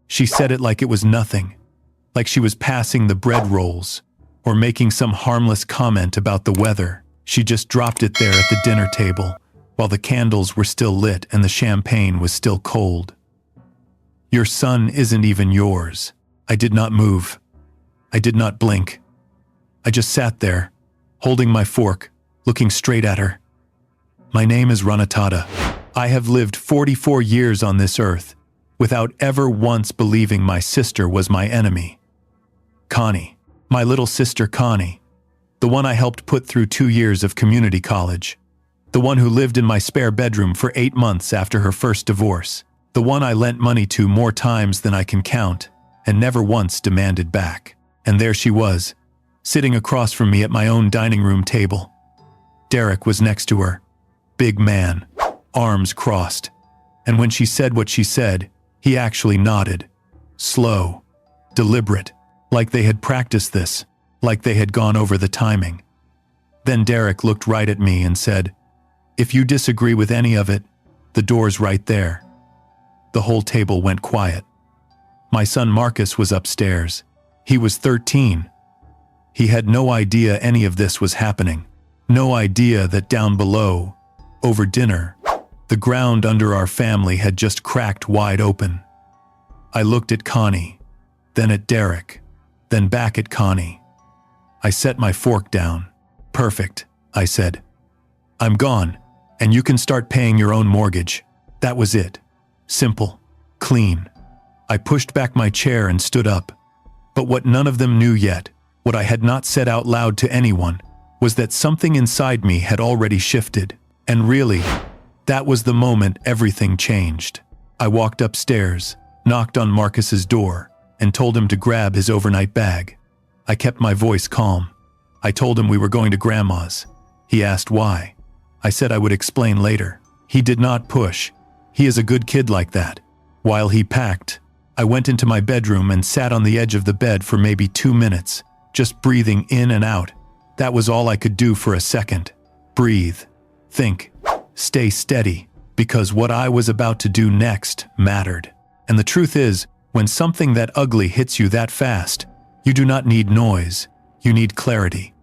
She said it like it was nothing, like she was passing the bread rolls, or making some harmless comment about the weather. She just dropped it there at the dinner table, while the candles were still lit and the champagne was still cold. Your son isn't even yours. I did not move. I did not blink. I just sat there, holding my fork, looking straight at her. My name is Ranatada. I have lived 44 years on this earth, without ever once believing my sister was my enemy. Connie, my little sister Connie, the one I helped put through 2 years of community college, the one who lived in my spare bedroom for 8 months after her first divorce, the one I lent money to more times than I can count, and never once demanded back. And there she was, sitting across from me at my own dining room table. Derek was next to her, big man, arms crossed, and when she said what she said, he actually nodded, slow, deliberate, like they had practiced this, like they had gone over the timing. Then Derek looked right at me and said, "If you disagree with any of it, the door's right there." The whole table went quiet. My son Marcus was upstairs. He was 13. He had no idea any of this was happening. No idea that down below, over dinner, the ground under our family had just cracked wide open. I looked at Connie, then at Derek, then back at Connie. I set my fork down. "Perfect," I said. "I'm gone, and you can start paying your own mortgage." That was it. Simple. Clean. I pushed back my chair and stood up. But what none of them knew yet, what I had not said out loud to anyone, was that something inside me had already shifted. And really, that was the moment everything changed. I walked upstairs, knocked on Marcus's door, and told him to grab his overnight bag. I kept my voice calm. I told him we were going to Grandma's. He asked why. I said I would explain later. He did not push. He is a good kid like that. While he packed, I went into my bedroom and sat on the edge of the bed for maybe 2 minutes, just breathing in and out. That was all I could do for a second. Breathe. Think. Stay steady. Because what I was about to do next mattered. And the truth is, when something that ugly hits you that fast, you do not need noise. You need clarity.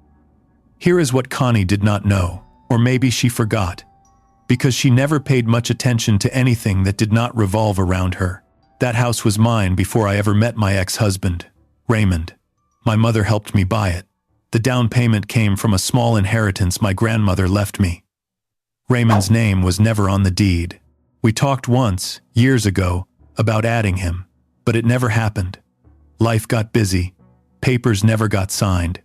Here is what Connie did not know, or maybe she forgot, because she never paid much attention to anything that did not revolve around her. That house was mine before I ever met my ex-husband, Raymond. My mother helped me buy it. The down payment came from a small inheritance my grandmother left me. Raymond's name was never on the deed. We talked once, years ago, about adding him, but it never happened. Life got busy. Papers never got signed.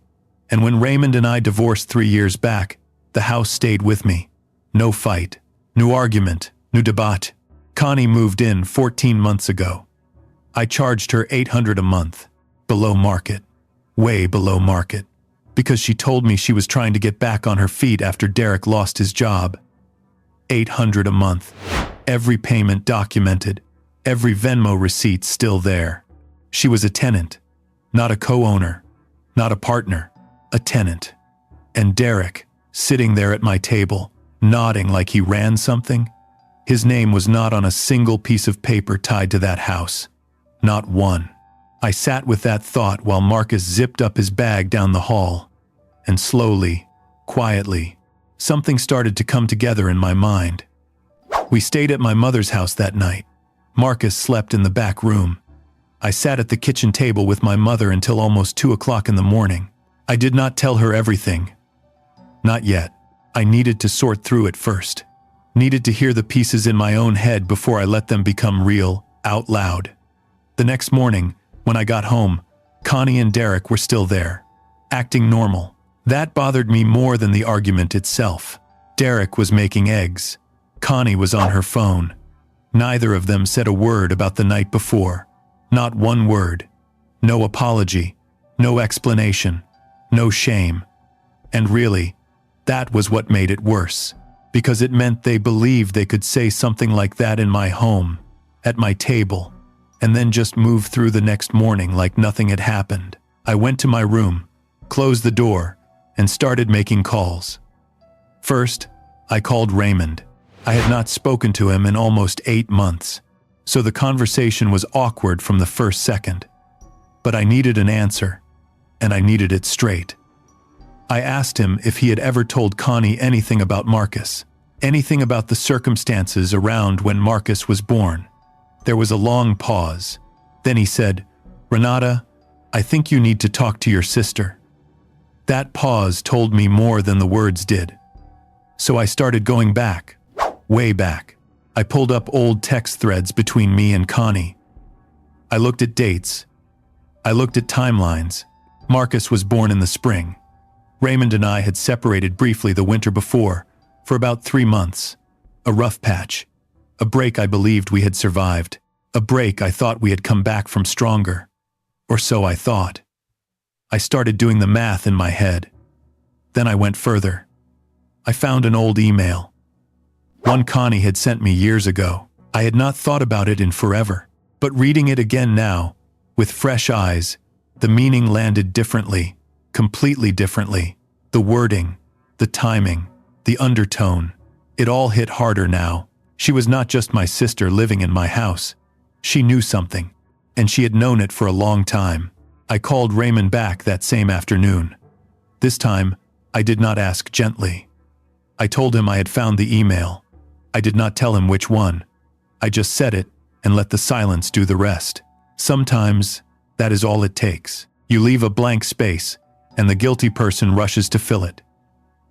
And when Raymond and I divorced 3 years back, the house stayed with me. No fight, no argument, no debate. Connie moved in 14 months ago. I charged her $800 a month, below market, way below market, because she told me she was trying to get back on her feet after Derek lost his job. $800 a month, every payment documented, every Venmo receipt still there. She was a tenant, not a co-owner, not a partner, a tenant. And Derek, sitting there at my table, nodding like he ran something, his name was not on a single piece of paper tied to that house. Not one. I sat with that thought while Marcus zipped up his bag down the hall. And slowly, quietly, something started to come together in my mind. We stayed at my mother's house that night. Marcus slept in the back room. I sat at the kitchen table with my mother until almost 2 o'clock in the morning. I did not tell her everything. Not yet. I needed to sort through it first. Needed to hear the pieces in my own head before I let them become real, out loud. The next morning, when I got home, Connie and Derek were still there, acting normal. That bothered me more than the argument itself. Derek was making eggs. Connie was on her phone. Neither of them said a word about the night before. Not one word. No apology. No explanation. No shame. And really, that was what made it worse, because it meant they believed they could say something like that in my home, at my table, and then just move through the next morning like nothing had happened. I went to my room, closed the door, and started making calls. First, I called Raymond. I had not spoken to him in almost 8 months. So the conversation was awkward from the first second. But I needed an answer, and I needed it straight. I asked him if he had ever told Connie anything about Marcus, anything about the circumstances around when Marcus was born. There was a long pause. Then he said, "Renata, I think you need to talk to your sister." That pause told me more than the words did. So I started going back, way back. I pulled up old text threads between me and Connie. I looked at dates. I looked at timelines. Marcus was born in the spring. Raymond and I had separated briefly the winter before, for about 3 months. A rough patch. A break I believed we had survived. A break I thought we had come back from stronger. Or so I thought. I started doing the math in my head. Then I went further. I found an old email. One Connie had sent me years ago. I had not thought about it in forever. But reading it again now, with fresh eyes, the meaning landed differently, completely differently. The wording, the timing, the undertone, it all hit harder now. She was not just my sister living in my house. She knew something, and she had known it for a long time. I called Raymond back that same afternoon. This time, I did not ask gently. I told him I had found the email. I did not tell him which one. I just said it and let the silence do the rest. Sometimes, that is all it takes. You leave a blank space, and the guilty person rushes to fill it.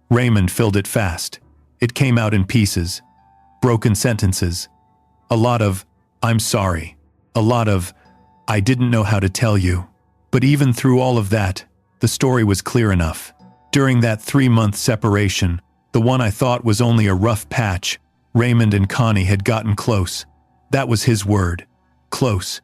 Raymond filled it fast. It came out in pieces, broken sentences. A lot of, "I'm sorry." A lot of, "I didn't know how to tell you." But even through all of that, the story was clear enough. During that 3-month separation, the one I thought was only a rough patch, Raymond and Connie had gotten close. That was his word. Close.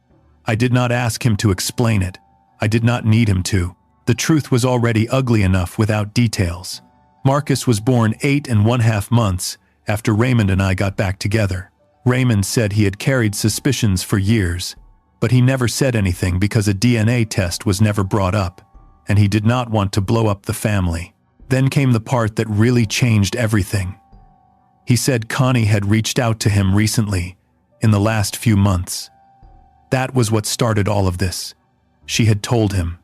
I did not ask him to explain it. I did not need him to. The truth was already ugly enough without details. Marcus was born 8.5 months after Raymond and I got back together. Raymond said he had carried suspicions for years, but he never said anything because a DNA test was never brought up, and he did not want to blow up the family. Then came the part that really changed everything. He said Connie had reached out to him recently, in the last few months. That was what started all of this. She had told him,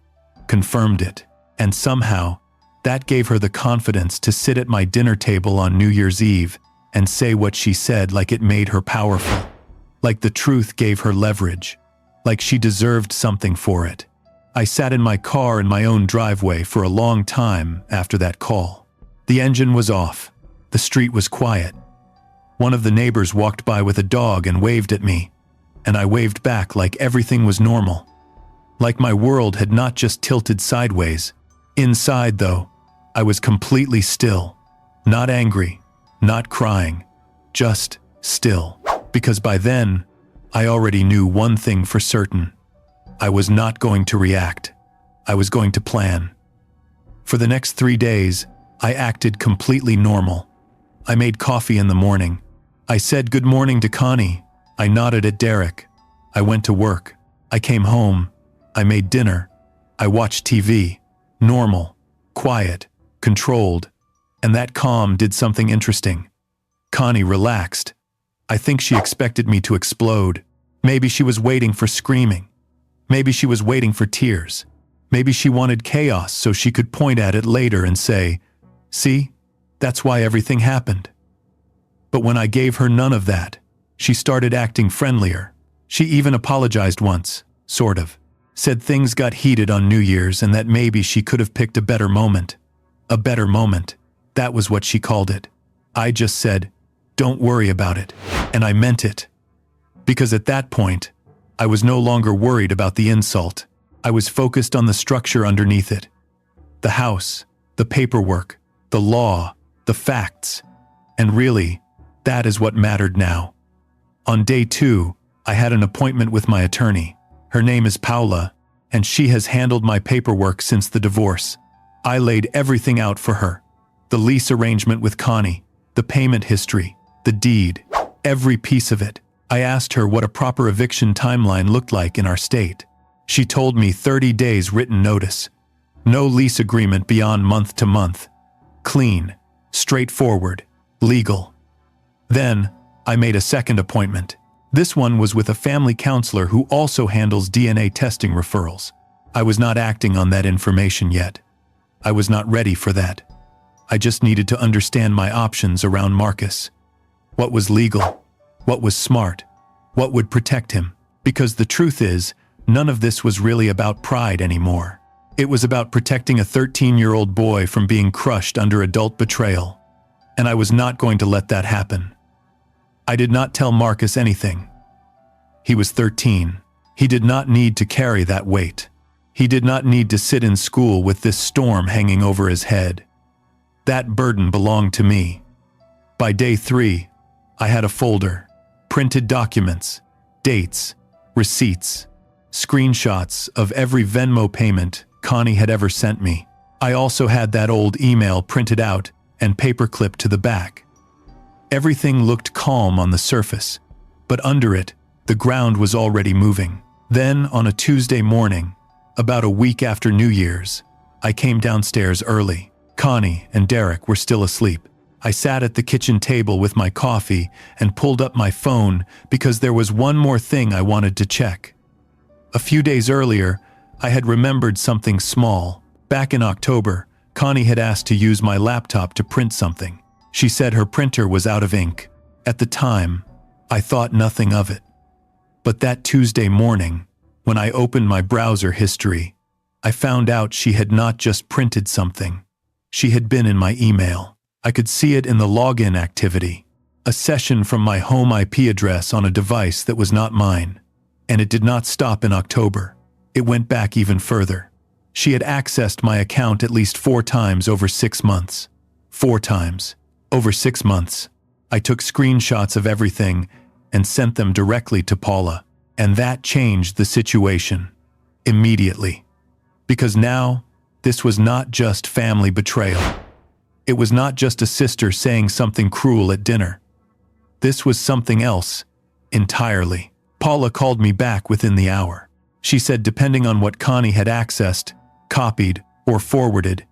confirmed it, and somehow, that gave her the confidence to sit at my dinner table on New Year's Eve and say what she said like it made her powerful. Like the truth gave her leverage. Like she deserved something for it. I sat in my car in my own driveway for a long time after that call. The engine was off. The street was quiet. One of the neighbors walked by with a dog and waved at me, and I waved back like everything was normal. Like my world had not just tilted sideways. Inside, though, I was completely still. Not angry, not crying, just still. Because by then, I already knew one thing for certain. I was not going to react. I was going to plan. For the next 3 days, I acted completely normal. I made coffee in the morning. I said good morning to Connie. I nodded at Derek. I went to work. I came home. I made dinner. I watched TV. Normal, quiet, controlled. And that calm did something interesting. Connie relaxed. I think she expected me to explode. Maybe she was waiting for screaming. Maybe she was waiting for tears. Maybe she wanted chaos so she could point at it later and say, "See, that's why everything happened." But when I gave her none of that, she started acting friendlier. She even apologized once, sort of. Said things got heated on New Year's and that maybe she could have picked a better moment. A better moment. That was what she called it. I just said, "Don't worry about it." And I meant it. Because at that point, I was no longer worried about the insult. I was focused on the structure underneath it. The house, the paperwork, the law, the facts. And really, that is what mattered now. On day 2, I had an appointment with my attorney. Her name is Paula, and she has handled my paperwork since the divorce. I laid everything out for her. The lease arrangement with Connie, the payment history, the deed, every piece of it. I asked her what a proper eviction timeline looked like in our state. She told me 30 days written notice. No lease agreement beyond month to month. Clean, straightforward, legal. Then, I made a second appointment. This one was with a family counselor who also handles DNA testing referrals. I was not acting on that information yet. I was not ready for that. I just needed to understand my options around Marcus. What was legal? What was smart? What would protect him? Because the truth is, none of this was really about pride anymore. It was about protecting a 13-year-old boy from being crushed under adult betrayal. And I was not going to let that happen. I did not tell Marcus anything. He was 13. He did not need to carry that weight. He did not need to sit in school with this storm hanging over his head. That burden belonged to me. By day 3, I had a folder, printed documents, dates, receipts, screenshots of every Venmo payment Connie had ever sent me. I also had that old email printed out and paperclipped to the back. Everything looked calm on the surface, but under it, the ground was already moving. Then, on a Tuesday morning, about a week after New Year's, I came downstairs early. Connie and Derek were still asleep. I sat at the kitchen table with my coffee and pulled up my phone because there was one more thing I wanted to check. A few days earlier, I had remembered something small. Back in October, Connie had asked to use my laptop to print something. She said her printer was out of ink. At the time, I thought nothing of it. But that Tuesday morning, when I opened my browser history, I found out she had not just printed something. She had been in my email. I could see it in the login activity. A session from my home IP address on a device that was not mine. And it did not stop in October. It went back even further. She had accessed my account at least 4 times over 6 months. 4 times. Over 6 months. I took screenshots of everything and sent them directly to Paula. And that changed the situation. Immediately. Because now, this was not just family betrayal. It was not just a sister saying something cruel at dinner. This was something else, entirely. Paula called me back within the hour. She said depending on what Connie had accessed, copied, or forwarded,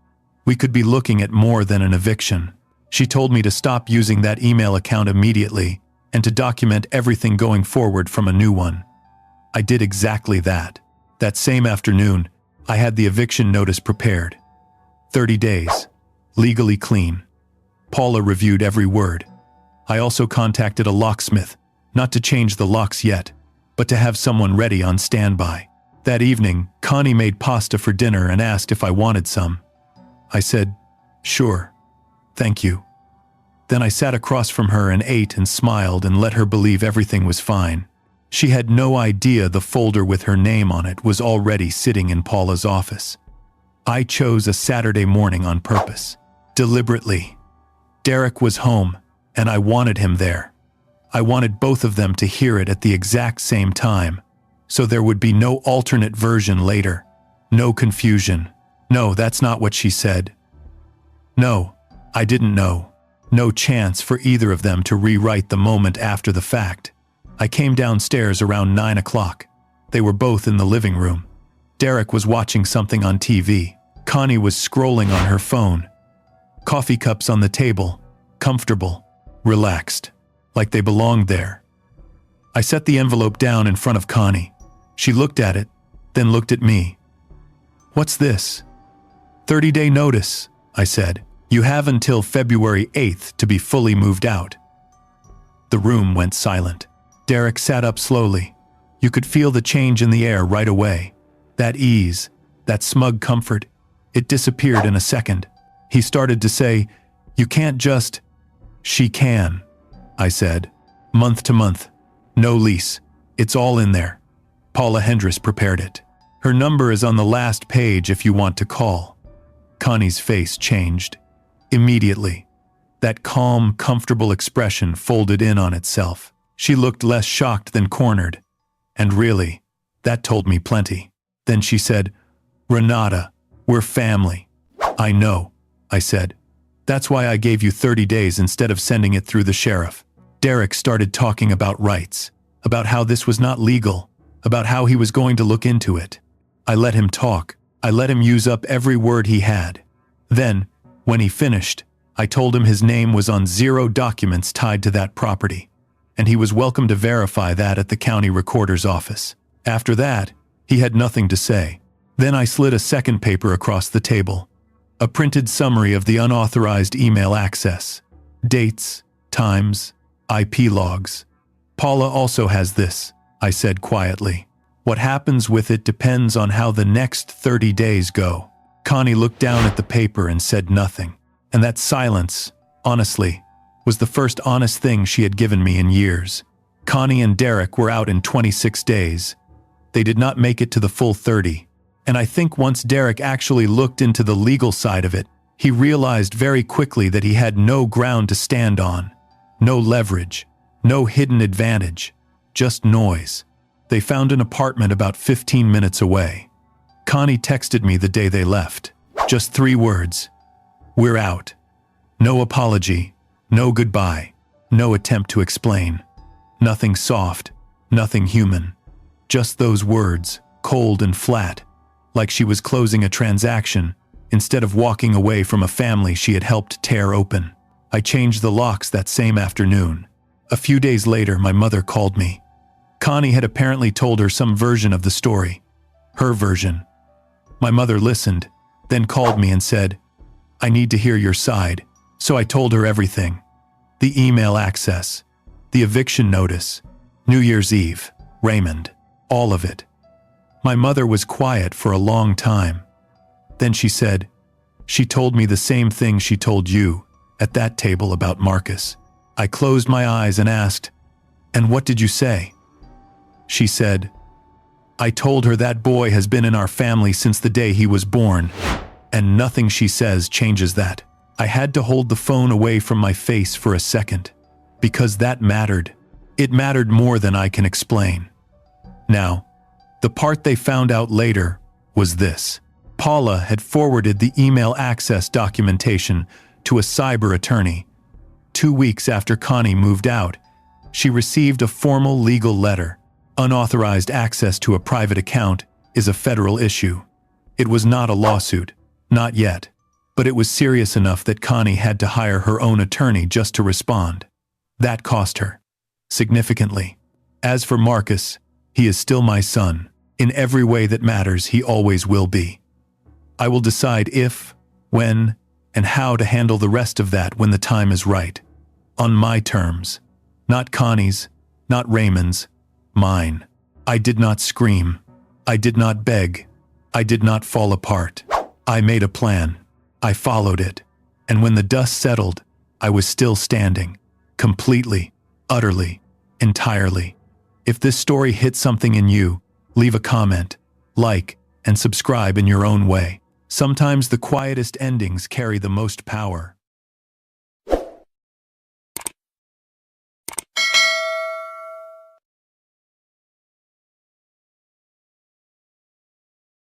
we could be looking at more than an eviction. She told me to stop using that email account immediately and to document everything going forward from a new one. I did exactly that. That same afternoon, I had the eviction notice prepared. 30 days. Legally clean. Paula reviewed every word. I also contacted a locksmith, not to change the locks yet, but to have someone ready on standby. That evening, Connie made pasta for dinner and asked if I wanted some. I said, "Sure. Thank you." Then I sat across from her and ate and smiled and let her believe everything was fine. She had no idea the folder with her name on it was already sitting in Paula's office. I chose a Saturday morning on purpose. Deliberately. Derek was home, and I wanted him there. I wanted both of them to hear it at the exact same time, so there would be no alternate version later. No confusion. No, that's not what she said. No, I didn't know. No chance for either of them to rewrite the moment after the fact. I came downstairs around 9 o'clock. They were both in the living room. Derek was watching something on TV. Connie was scrolling on her phone. Coffee cups on the table, comfortable, relaxed, like they belonged there. I set the envelope down in front of Connie. She looked at it, then looked at me. "What's this?" 30-day notice, I said. "You have until February 8th to be fully moved out." The room went silent. Derek sat up slowly. You could feel the change in the air right away. That ease, that smug comfort, it disappeared in a second. He started to say, "You can't just..." "She can," I said. "Month to month. No lease. It's all in there. Paula Hendris prepared it. Her number is on the last page if you want to call." Connie's face changed. Immediately. That calm, comfortable expression folded in on itself. She looked less shocked than cornered. And really, that told me plenty. Then she said, "Renata, we're family." "I know," I said. "That's why I gave you 30 days instead of sending it through the sheriff." Derek started talking about rights, about how this was not legal, about how he was going to look into it. I let him talk. I let him use up every word he had. Then, when he finished, I told him his name was on 0 documents tied to that property. and he was welcome to verify that at the county recorder's office. After that, he had nothing to say. Then I slid a second paper across the table. A printed summary of the unauthorized email access. Dates, times, IP logs. Paula also has this, I said quietly. What happens with it depends on how the next 30 days go. Connie looked down at the paper and said nothing. And that silence, honestly, was the first honest thing she had given me in years. Connie and Derek were out in 26 days. They did not make it to the full 30. And I think once Derek actually looked into the legal side of it, he realized very quickly that he had no ground to stand on. No leverage, no hidden advantage, just noise. They found an apartment about 15 minutes away. Connie texted me the day they left. Just 3 words. We're out. No apology, no goodbye, no attempt to explain. Nothing soft, nothing human. Just those words, cold and flat, like she was closing a transaction instead of walking away from a family she had helped tear open. I changed the locks that same afternoon. A few days later, my mother called me. Connie had apparently told her some version of the story. Her version. My mother listened, then called me and said, I need to hear your side. So I told her everything. The email access, the eviction notice, New Year's Eve, Raymond, all of it. My mother was quiet for a long time. Then she said, she told me the same thing she told you at that table about Marcus. I closed my eyes and asked, and what did you say? She said, I told her that boy has been in our family since the day he was born, and nothing she says changes that. I had to hold the phone away from my face for a second, because that mattered. It mattered more than I can explain. Now, the part they found out later was this. Paula had forwarded the email access documentation to a cyber attorney. 2 weeks after Connie moved out, she received a formal legal letter. Unauthorized access to a private account is a federal issue. It was not a lawsuit, not yet, but it was serious enough that Connie had to hire her own attorney just to respond. That cost her significantly. As for Marcus, he is still my son. In every way that matters, he always will be. I will decide if, when, and how to handle the rest of that when the time is right. On my terms. Not Connie's, not Raymond's, mine. I did not scream. I did not beg. I did not fall apart. I made a plan. I followed it. And when the dust settled, I was still standing. Completely, utterly, entirely. If this story hit something in you, leave a comment, like, and subscribe in your own way. Sometimes the quietest endings carry the most power.